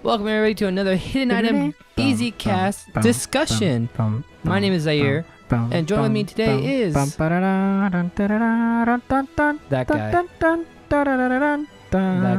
Welcome everybody to another Hidden Item Easy Cast discussion. My name is Zaire, and join with me today is that guy. That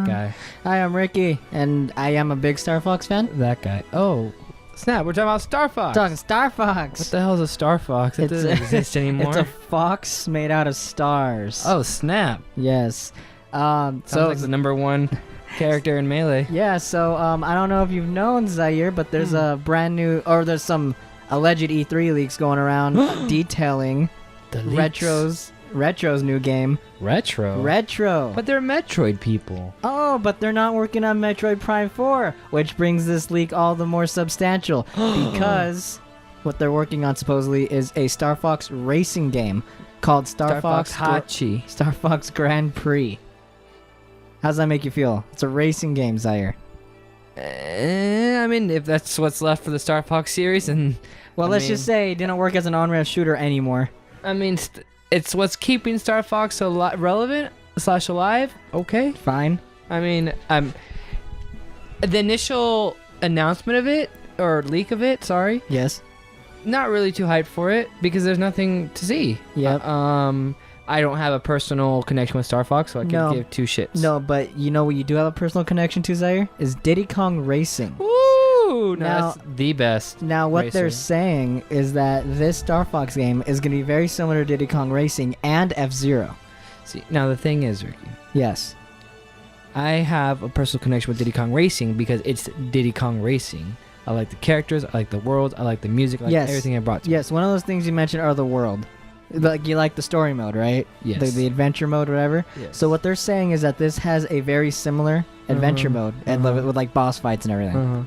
guy. Hi, I'm Ricky, and I am a big Star Fox fan. That guy. Oh, snap! We're talking about Star Fox. Talking Star Fox. What the hell is a Star Fox? It doesn't exist anymore. It's a fox made out of stars. Oh, snap! Yes. Sounds like the number one character in Melee. Yeah. So I don't know if you've known Zaire, but there's a brand new, or there's some alleged E3 leaks going around detailing The leaks. Retro's new game. Retro. But they're Metroid people. Oh, but they're not working on Metroid Prime 4, which brings this leak all the more substantial because what they're working on supposedly is a Star Fox racing game called Star Fox Hachi. Star Fox Grand Prix. How's that make you feel? It's a racing game, Zaire. I mean, if that's what's left for the Star Fox series, and Let's just say it didn't work as an on-ramp shooter anymore. I mean, it's what's keeping Star Fox so relevant / alive. Okay, Fine. I mean, the initial announcement of it or leak of it, sorry, Yes. not really too hyped for it because there's nothing to see. Yep. I don't have a personal connection with Star Fox, so I can give two shits. No, but you know what you do have a personal connection to, Zaire? Is Diddy Kong Racing. Woo! No, Now- that's the best. Now, what they're racer. saying is that this Star Fox game is going to be very similar to Diddy Kong Racing and F-Zero. See, now the thing is, Ricky, Yes. I have a personal connection with Diddy Kong Racing because it's Diddy Kong Racing. I like the characters, I like the world, I like the music, I like Yes. everything it brought to me. Yes, one of those things you mentioned are the world. Like, you like the story mode, right? Yes. The adventure mode, whatever. Yes. So what they're saying is that this has a very similar adventure mode and with like boss fights and everything.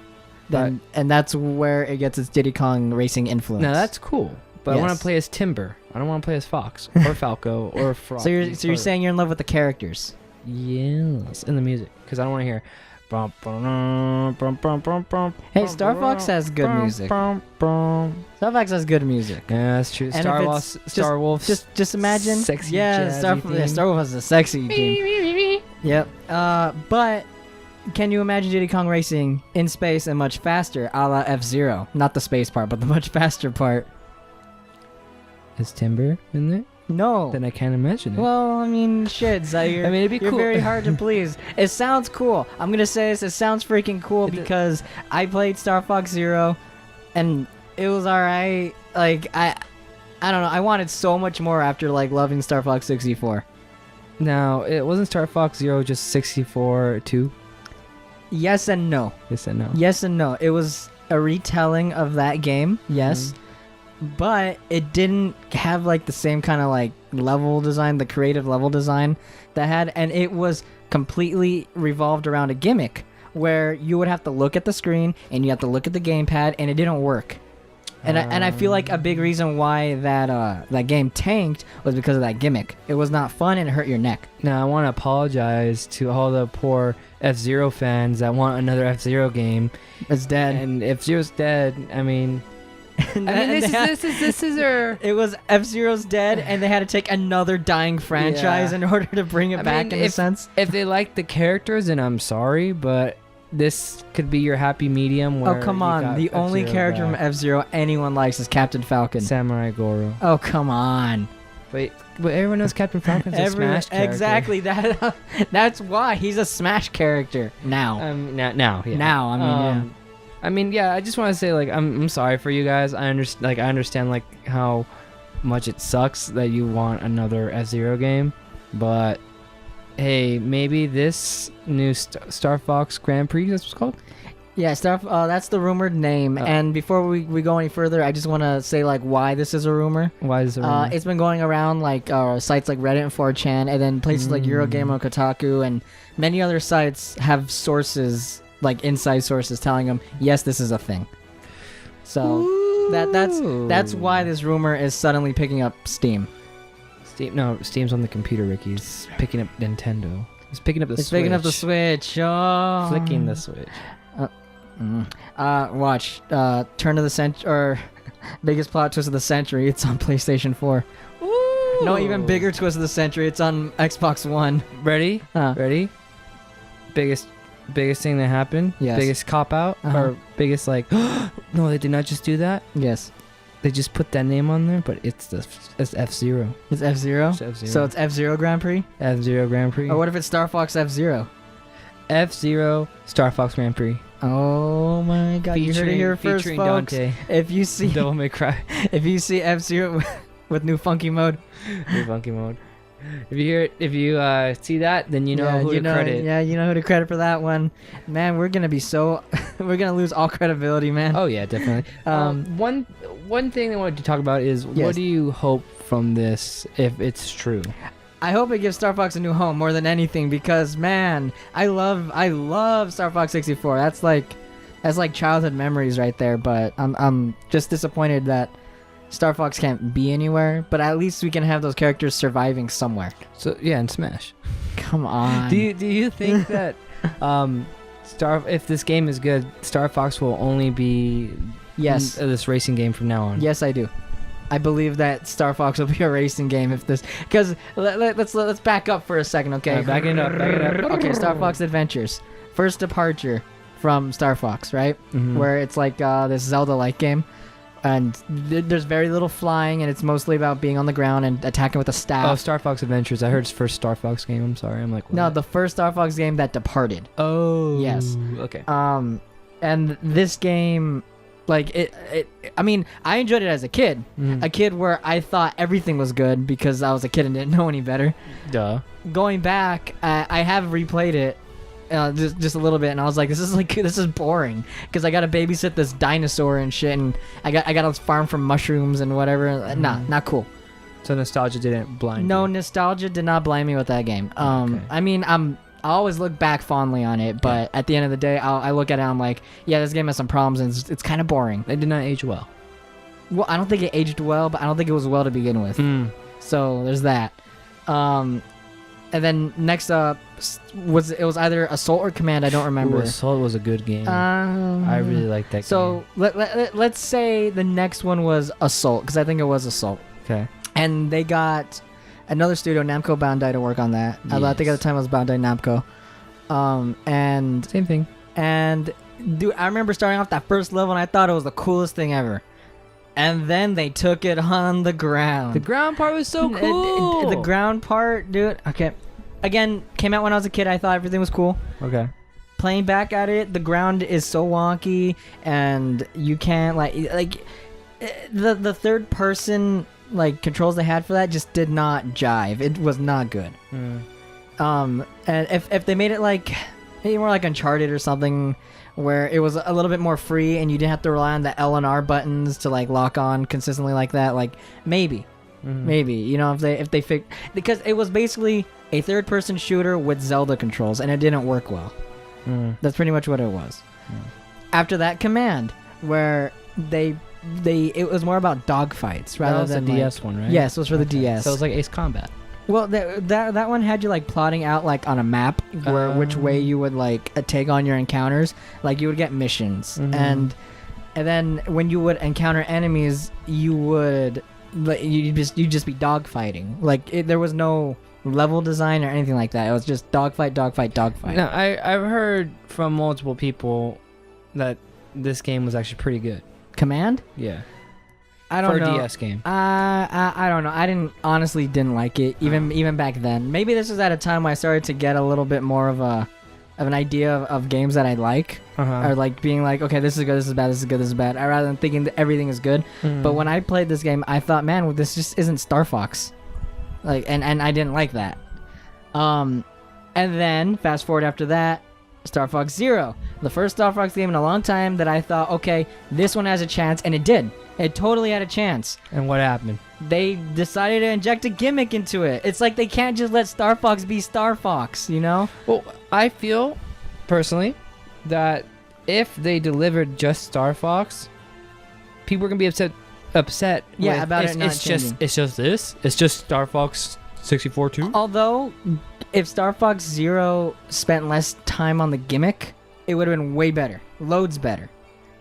And that's where it gets its Diddy Kong Racing influence. Now that's cool, but I want Yes. to play as Timber. I don't want to play as Fox or Falco or Frog. So you're saying you're in love with the characters. yes, and the music because I don't want to hear. Hey, Star Fox has good music. Star Fox has good music. Yeah, that's true. And if Star Wolf. Just imagine. Sexy Star jazzy theme. Wolf has a sexy theme. Yep. But can you imagine Diddy Kong Racing in space and much faster, a la F-Zero? Not the space part, but the much faster part. Is Timber in there? No. Then I can't imagine it. Well, I mean, shit, Zaire. I mean, it'd be You're cool. very hard to please. It sounds cool. I'm gonna say this. It sounds freaking cool because I played Star Fox Zero, and it was alright. Like I don't know. I wanted so much more after like loving Star Fox 64. Now, it wasn't Star Fox Zero just 64 2? Yes and no. Yes and no. Yes and no. It was a retelling of that game. Yes. But it didn't have like the same kind of like level design, the creative level design that had, and it was completely revolved around a gimmick where you would have to look at the screen and you have to look at the gamepad, and it didn't work. And I feel like a big reason why that game tanked was because of that gimmick. It was not fun and it hurt your neck. Now, I want to apologize to all the poor F-Zero fans that want another F-Zero game. It's dead. And F-Zero's dead. I mean, this is our... It was F-Zero's dead, and they had to take another dying franchise in order to bring it back in a sense. If they like the characters, then I'm sorry, but this could be your happy medium. Where Oh, come on. The only character from F-Zero anyone likes is Captain Falcon. Samurai Goro. Oh, come on. But everyone knows Captain Falcon's a Smash character. Exactly. That's why. He's a Smash character now. Now, yeah. Now, I mean, yeah. I mean, yeah. I just want to say, like, I'm sorry for you guys. I understand, like, how much it sucks that you want another F-Zero game, but hey, maybe this new Star Fox Grand Prix. That's what it's called. Yeah, that's the rumored name. And before we go any further, I just want to say like why this is a rumor. Why is it a rumor? It's been going around like sites like Reddit and 4chan, and then places like Eurogamer, Kotaku, and many other sites have sources, like inside sources, telling them yes, this is a thing. So that's why this rumor is suddenly picking up steam. Steam's on the computer, Ricky. He's picking up Nintendo. He's picking up the Switch. It's picking up the Switch. Oh. Flicking the Switch. Watch. Turn of the century, or biggest plot twist of the century. It's on PlayStation 4. Ooh. No, even bigger twist of the century. It's on Xbox One. Ready? Ready? Biggest biggest thing that happened, Yes. biggest cop out, Uh-huh. or biggest like, no, they did not just do that. Yes. They just put that name on there, but it's F-Zero. It's F-Zero? It's F-Zero. So it's F-Zero Grand Prix? F-Zero Grand Prix. Or what if it's Star Fox F-Zero? F-Zero Star Fox Grand Prix. Oh my god, you heard it here first, featuring folks. Dante. If you see Devil May Cry. if you see F-Zero with new funky mode, New funky mode. If you see that, then you know yeah, who to credit. Yeah, you know who to credit for that one. Man, we're gonna be we're gonna lose all credibility, man. Oh yeah, definitely. One thing I wanted to talk about is Yes. what do you hope from this if it's true? I hope it gives Star Fox a new home more than anything because man, I love Star Fox 64. That's like childhood memories right there. But I'm just disappointed that Star Fox can't be anywhere. But at least we can have those characters surviving somewhere. So yeah, and Smash. Come on. Do you think that if this game is good, Star Fox will only be Yes. this racing game from now on? Yes, I do. I believe that Star Fox will be a racing game if this, because let's back up for a second, okay? Back it up. Okay, Star Fox Adventures, first departure from Star Fox, right? Mhm. Where it's like this Zelda-like game, and there's very little flying, and it's mostly about being on the ground and attacking with a staff. Oh, Star Fox Adventures. I heard it's first Star Fox game. I'm sorry. I'm like, No, what? the first Star Fox game that departed. Oh. Yes. Okay. And this game, like I mean, I enjoyed it as a kid. Mhm. A kid where I thought everything was good because I was a kid and didn't know any better. Duh. Going back, I have replayed it just a little bit, and I was like, this is boring because I got to babysit this dinosaur and shit, and I got to farm from mushrooms and whatever. Nah, not cool. So nostalgia didn't blind No, you. nostalgia did not blind me with that game. Okay. I mean, I always look back fondly on it, but at the end of the day, I look at it and I'm like, yeah, this game has some problems and it's kind of boring. It did not age well. Well, I don't think it aged well, but I don't think it was well to begin with. So there's that. And then next up was either Assault or Command. I don't remember. Ooh, Assault was a good game. I really liked that game. So let's say the next one was Assault, because I think it was Assault. Okay. And they got another studio, Namco Bandai, to work on that. I think at the time it was Bandai Namco. And Same thing. dude, I remember starting off that first level and I thought it was the coolest thing ever. And then they took it on the ground. The ground part was so cool. The ground part, dude. Okay. Again, came out when I was a kid. I thought everything was cool. Okay. Playing back at it, the ground is so wonky, and you can't the third person controls they had for that just did not jive. It was not good. And if they made it maybe more like Uncharted or something, where it was a little bit more free and you didn't have to rely on the L and R buttons to lock on consistently like that, maybe, if they fix, because it was basically a third person shooter with Zelda controls and it didn't work well. That's pretty much what it was. After that, Command, where it was more about dogfights rather than the DS one, right? Yes, it was for the DS. So it was like Ace Combat. Well, that one had you plotting out on a map which way you would take on your encounters. You would get missions, and then when you would encounter enemies, you'd just be dogfighting. There was no level design or anything like that. It was just dogfight. No, I've heard from multiple people that this game was actually pretty good. Command? Yeah. I don't know. For a DS game. I don't know. I didn't like it even back then. Maybe this was at a time when I started to get a little bit more of an idea of games that I like, or being okay, this is good, this is bad, this is good, this is bad. Rather than thinking that everything is good. But when I played this game, I thought, man, this just isn't Star Fox. And I didn't like that. And then fast forward after that, Star Fox Zero, the first Star Fox game in a long time that I thought, okay, this one has a chance, and it did. It totally had a chance. And what happened? They decided to inject a gimmick into it. It's they can't just let Star Fox be Star Fox, you know? Well, I feel, personally, that if they delivered just Star Fox, people are going to be upset Yeah, with, about it not changing. It's just this? It's just Star Fox 64 too? Although, if Star Fox Zero spent less time on the gimmick, it would have been way better. Loads better.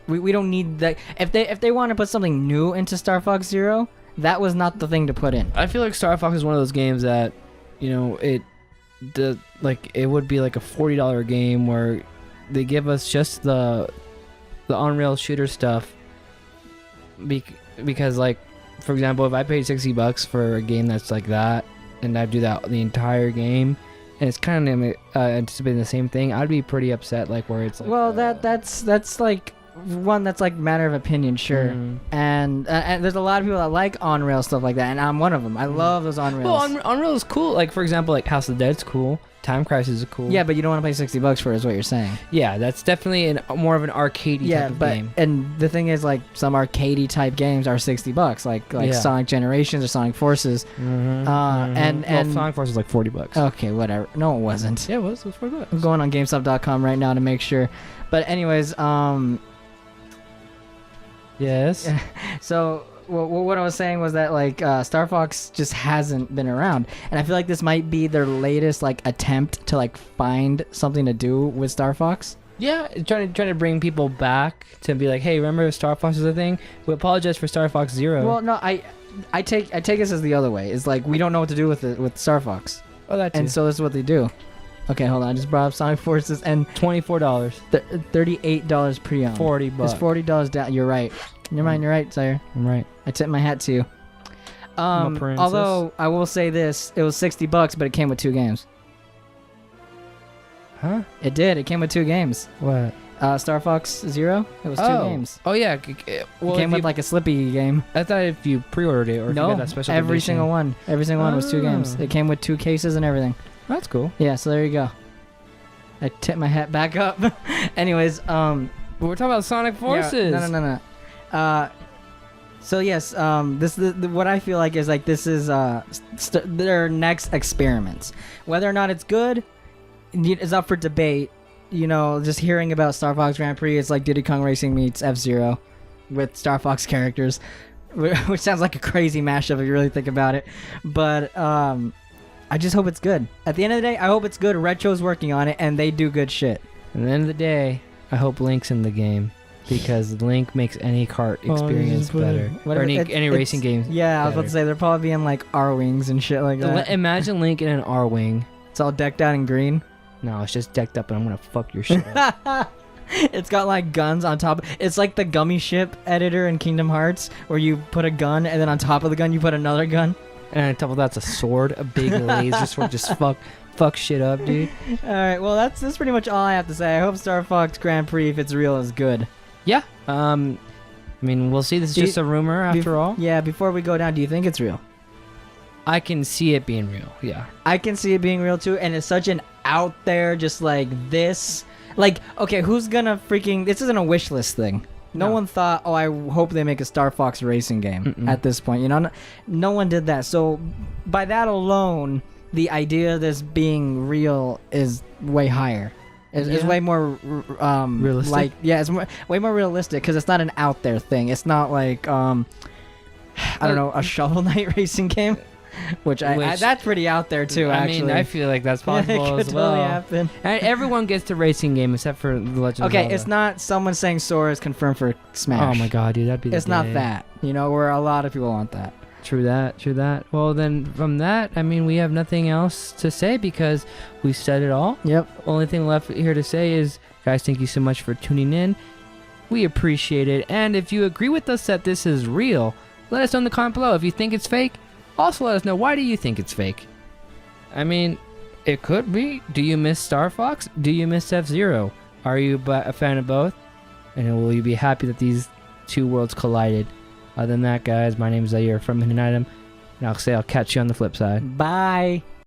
We don't need that. If they want to put something new into Star Fox Zero, that was not the thing to put in. I feel like Star Fox is one of those games that, it would be a $40 game where they give us just the Unreal shooter stuff. Because like, for example, if I paid $60 for a game that's like that, and I do that the entire game, and it's kind of anticipating the same thing, I'd be pretty upset. Like where it's like, Well, that's like one that's like matter of opinion, sure. And there's a lot of people that like on-rail stuff like that, and I'm one of them. I love those on-rails. Well, Unreal is cool. Like for example, like House of the Dead's cool. Time Crisis is cool. Yeah, but you don't want to pay $60 for it, is what you're saying. Yeah, that's definitely more of an arcadey type of game. And the thing is, like, some arcadey type games are $60, like Sonic Generations or Sonic Forces. And Sonic Forces is like $40. Okay, whatever. No, it wasn't. Yeah, it was $40. I'm going on GameStop.com right now to make sure. But anyways, yes. So what I was saying was that like Star Fox just hasn't been around, and I feel like this might be their latest like attempt to like find something to do with Star Fox. Yeah, trying to bring people back to be like, hey, remember Star Fox is a thing? We apologize for Star Fox Zero. Well, no, I take this as the other way. It's like we don't know what to do with Star Fox. Oh, that too. And so this is what they do. Okay, hold on. I just brought up Sonic Forces and $24. $38 pre-owned. $40. It's $40 down. You're right. You're right, sire. I'm right. I tip my hat to you. I'm a princess. Although I will say this, it was $60, but it came with 2 games. Huh? It did. It came with 2 games. What? Star Fox Zero. It was 2 games. Oh yeah. Well, it came with like a Slippy game. I thought if you pre-ordered it or if you got that special every edition. single one. Every single one was 2 games. It came with 2 cases and everything. That's cool. Yeah. So there you go. I tip my hat back up. Anyways, But we're talking about Sonic Forces. Yeah, no. So yes, this what I feel like is like this is their next experiments. Whether or not it's good is up for debate. You know, just hearing about Star Fox Grand Prix, it's like Diddy Kong Racing meets F-Zero with Star Fox characters, which sounds like a crazy mashup if you really think about it. But I just hope it's good. At the end of the day, I hope it's good. Retro's working on it, and they do good shit. At the end of the day, I hope Link's in the game. Because Link makes any kart experience better. Or any racing game. Yeah, I was about to say, they're probably being like R-Wings and shit like that. Imagine Link in an R-Wing. It's all decked out in green. No, it's just decked up and I'm going to fuck your shit up. It's got like guns on top. It's like the gummy ship editor in Kingdom Hearts where you put a gun and then on top of the gun you put another gun. And on top of that's a sword, a big laser sword, just fuck shit up, dude. Alright, well that's pretty much all I have to say. I hope Star Fox Grand Prix, if it's real, is good. Yeah. I mean, we'll see. This is just a rumor after all. Yeah, before we go down, do you think it's real? I can see it being real, yeah. I can see it being real too, and it's such an out there, just like this. Like, okay, who's gonna freaking... This isn't a wish list thing. No one thought, oh, I hope they make a Star Fox racing game at this point. You know, no one did that. So, by that alone, the idea of this being real is way higher. It's way more realistic. It's way more realistic because it's not an out there thing. It's not like I don't know, a Shovel Knight racing game, which that's pretty out there too. Actually, I mean, I feel like that's possible it could as well. Totally happen. And everyone gets the racing game except for the Legend of Zelda. Okay, it's not someone saying Sora is confirmed for Smash. Oh my god, dude, that'd be. It's not that. You know, where a lot of people want that. True that. Well, then from that, I mean, we have nothing else to say because we said it all. Yep. Only thing left here to say is, guys, thank you so much for tuning in. We appreciate it. And if you agree with us that this is real, let us know in the comment below. If you think it's fake, also let us know, why do you think it's fake? I mean, it could be. Do you miss Star Fox? Do you miss F-Zero? Are you a fan of both? And will you be happy that these 2 worlds collided? Other than that, guys, my name is Zaire from Hidden Item, and I'll catch you on the flip side. Bye.